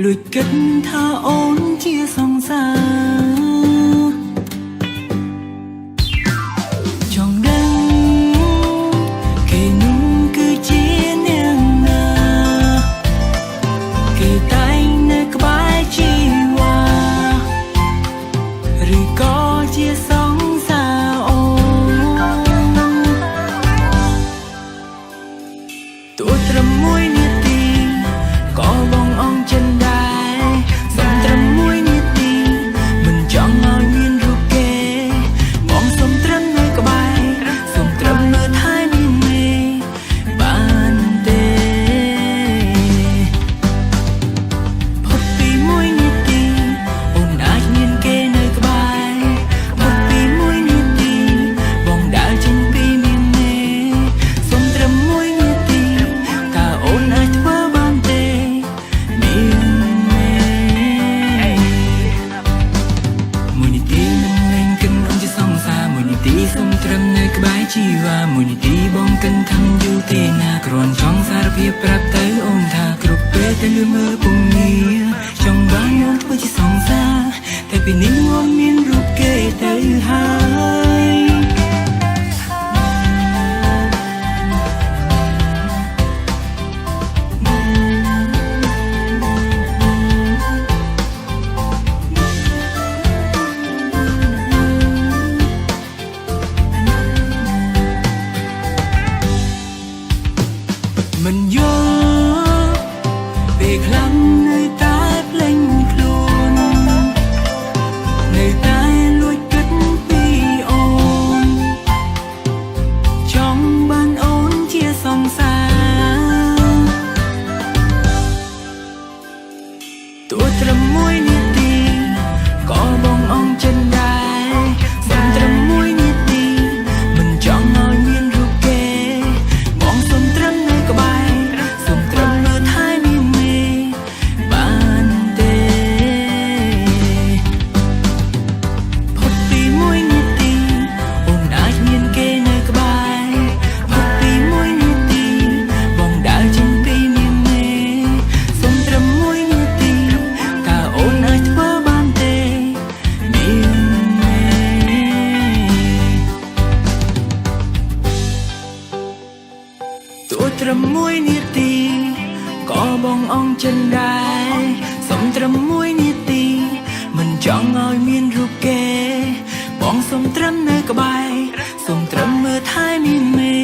លួចគិតថាអូនជាសង្សារចង់ដឹងគេនឹងគឺជាអ្នកណាគេតែងនៅក្បែរជីវ៉ាឬក៏ជាសង្សារអូនទោះត្រឹមមួយនាទីក៏បងអងចិនដែរសំត្រឹមមួយនាទីមិនចង់ឲ្យមានរូបគេបងសុំត្រឹមនៅក្បែរសុំត្រឹមនៅថែមានមេបានទេផុតពីមួយនាទីអូនអាចមានគេនៅក្បែរផុតពីមួយនាទីបងដើរចេញពីមានមេសុំត្រឹមមួយនាទីតើអូនអាចធ្វើបានទេមួយនាទីមិនលែងគិនអូនជាសង្សារមួយនាទីសុំត្រឹមនៅក្បែរជីវ៉ាមួយនាទីបងគិនខំយូរទេណាគ្រាន់ចង់សារភាពប្រាប់ទៅអូនថាគ្រប់ពេលតែលឺមើលពុំងារចង់បានអូនធ្វើជាសង្សារតែពេលនេះអូនមានរូបគេទៅហើយមិនយល់ពេលខ្លាំងនៅតែភ្លេចខ្លួននៅតែលួចគិតពីអូនចង់បានអូនជាសង្សារទោះត្រឹមមួយនាទីក៏បងអងចិនដែរសុំត្រឹមមួយនាទីមិនចង់ឲ្យមានរូបគេបងសុំត្រឹមនៅក្បែរសុំត្រឹមនៅថែមានមេបានទេផុតពីមួយនាទីអូនអាចមានគេនៅក្បែរផុតពីមួយនាទីបងដើរចេញពីមានមេសុំត្រឹមមួយនាទីតើអូនអាចធ្វើបានទេមានមេទោះត្រឹមមួយនាទីក៏បងអងចិនដែរសុំត្រឹមមួយនាទីមិនចង់ឲ្យមានរូបគេបងសុំត្រឹមនៅក្បែរសុំត្រឹមមើលថែមានមេ